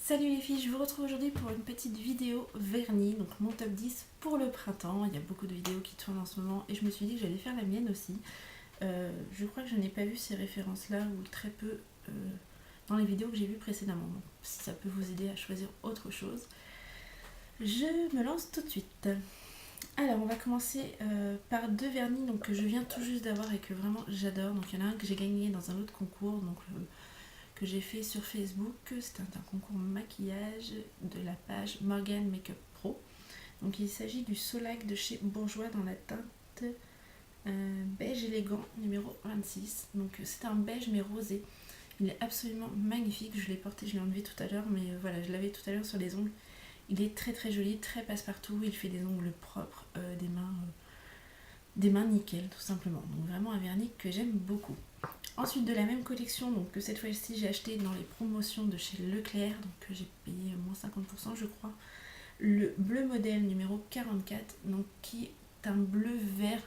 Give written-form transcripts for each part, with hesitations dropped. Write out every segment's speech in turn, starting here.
Salut les filles, je vous retrouve aujourd'hui pour une petite vidéo vernis, donc mon top 10 pour le printemps. Il y a beaucoup de vidéos qui tournent en ce moment et je me suis dit que j'allais faire la mienne aussi. Je crois que je n'ai pas vu ces références-là ou très peu dans les vidéos que j'ai vues précédemment. Donc, si ça peut vous aider à choisir autre chose, je me lance tout de suite. Alors on va commencer par deux vernis donc, que je viens tout juste d'avoir et que vraiment j'adore. Donc il y en a un que j'ai gagné dans un autre concours, donc que j'ai fait sur Facebook. C'était un concours maquillage de la page Morgan Makeup Pro. Donc il s'agit du Solac de chez Bourjois dans la teinte beige élégant numéro 26. Donc c'est un beige mais rosé. Il est absolument magnifique. Je l'ai porté, je l'ai enlevé tout à l'heure, mais voilà, je l'avais tout à l'heure sur les ongles. Il est très très joli, très passe-partout. Il fait des ongles propres, des mains nickel tout simplement. Donc vraiment un vernis que j'aime beaucoup. Ensuite de la même collection, donc que cette fois-ci j'ai acheté dans les promotions de chez Leclerc, donc que j'ai payé moins 50% je crois, le bleu modèle numéro 44, donc qui est un bleu vert.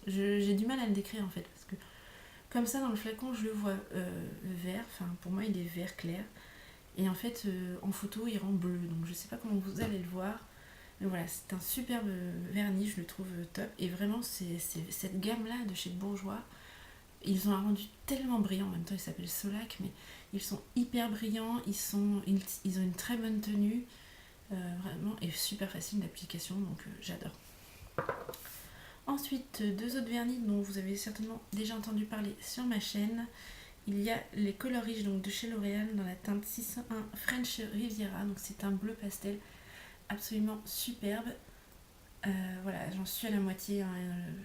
J'ai du mal à le décrire en fait, parce que comme ça dans le flacon je le vois vert, enfin pour moi il est vert clair, et en fait en photo il rend bleu, donc je sais pas comment vous allez le voir. Mais voilà, c'est un superbe vernis, je le trouve top, et vraiment c'est cette gamme là de chez Bourjois. Ils ont un rendu tellement brillant, en même temps ils s'appellent Solac, mais ils sont hyper brillants, ils ont une très bonne tenue, vraiment, et super facile d'application, donc j'adore. Ensuite, deux autres vernis dont vous avez certainement déjà entendu parler sur ma chaîne. Il y a les Color Rich donc de chez L'Oréal dans la teinte 601 French Riviera, donc c'est un bleu pastel absolument superbe. Voilà, j'en suis à la moitié, hein,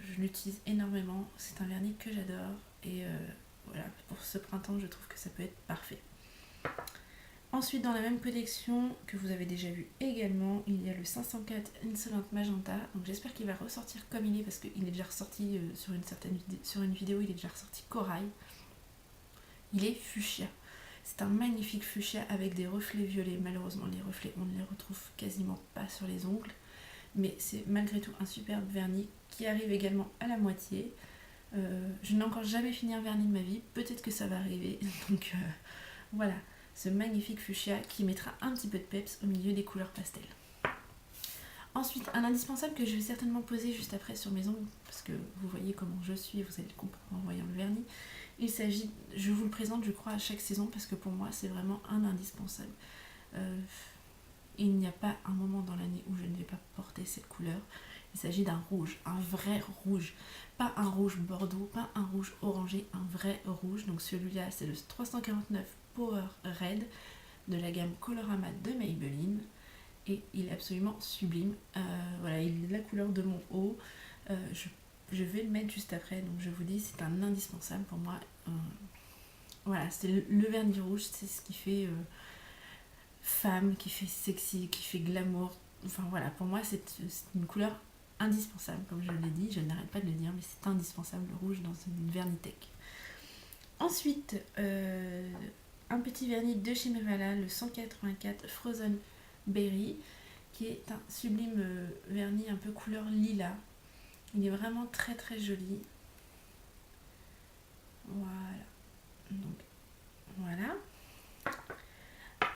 je l'utilise énormément, c'est un vernis que j'adore et voilà, pour ce printemps je trouve que ça peut être parfait. Ensuite dans la même collection que vous avez déjà vu également, il y a le 504 Insolent Magenta, donc j'espère qu'il va ressortir comme il est parce qu'il est déjà ressorti sur une vidéo, il est déjà ressorti corail. Il est fuchsia. C'est un magnifique fuchsia avec des reflets violets, malheureusement les reflets on ne les retrouve quasiment pas sur les ongles. Mais c'est malgré tout un superbe vernis qui arrive également à la moitié. Je n'ai encore jamais fini un vernis de ma vie, peut-être que ça va arriver. Donc voilà, ce magnifique fuchsia qui mettra un petit peu de peps au milieu des couleurs pastel. Ensuite, un indispensable que je vais certainement poser juste après sur mes ongles, parce que vous voyez comment je suis, vous allez le comprendre en voyant le vernis. Il s'agit, je vous le présente je crois à chaque saison, parce que pour moi c'est vraiment un indispensable. Il n'y a pas un moment dans l'année où je ne vais pas porter cette couleur. Il s'agit d'un rouge, un vrai rouge. Pas un rouge bordeaux, pas un rouge orangé, un vrai rouge. Donc celui-là, c'est le 349 Power Red de la gamme Colorama de Maybelline. Et il est absolument sublime. Voilà, il est de la couleur de mon haut. Je vais le mettre juste après. Donc je vous dis, c'est un indispensable pour moi. Voilà, c'est le vernis rouge, c'est ce qui fait... femme, qui fait sexy, qui fait glamour. Enfin voilà, pour moi c'est une couleur indispensable, comme je l'ai dit, je n'arrête pas de le dire, mais c'est indispensable le rouge dans une vernitech. Ensuite, un petit vernis de chez Mevala, le 184 Frozen Berry, qui est un sublime vernis un peu couleur lilas. Il est vraiment très très joli. Voilà. Donc voilà.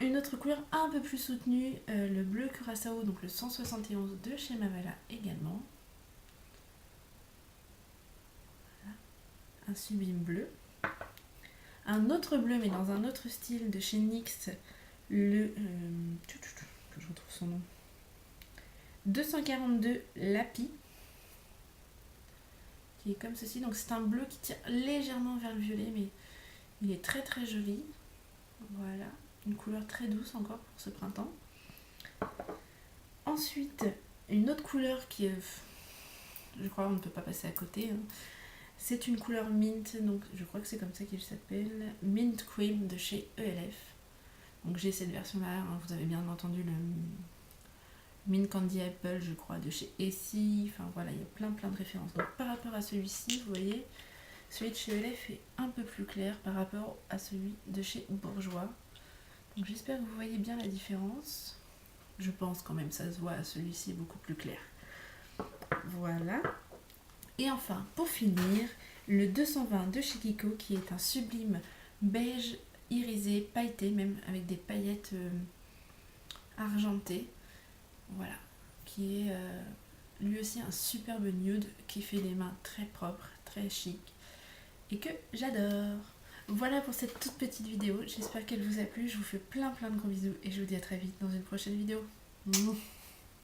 Une autre couleur un peu plus soutenue, le bleu curaçao, donc le 171 de chez Mavala également. Voilà. Un sublime bleu. Un autre bleu, mais dans un autre style de chez NYX, le... que je retrouve son nom. 242 Lapi, qui est comme ceci. Donc c'est un bleu qui tire légèrement vers le violet, mais il est très très joli. Voilà. Une couleur très douce encore pour ce printemps. Ensuite, une autre couleur qui est, je crois qu'on ne peut pas passer à côté, hein. C'est une couleur mint, donc je crois que c'est comme ça qu'il s'appelle, Mint Cream de chez ELF. Donc j'ai cette version là, hein, vous avez bien entendu le Mint Candy Apple je crois de chez Essie, enfin voilà, il y a plein de références. Donc par rapport à celui-ci, vous voyez, celui de chez ELF est un peu plus clair par rapport à celui de chez Bourjois. Donc j'espère que vous voyez bien la différence. Je pense quand même, ça se voit, celui-ci est beaucoup plus clair. Voilà. Et enfin, pour finir, le 220 de chez Kiko, qui est un sublime beige irisé, pailleté, même avec des paillettes argentées. Voilà, qui est lui aussi un superbe nude qui fait des mains très propres, très chic et que j'adore. Voilà pour cette toute petite vidéo, j'espère qu'elle vous a plu, je vous fais plein de gros bisous et je vous dis à très vite dans une prochaine vidéo.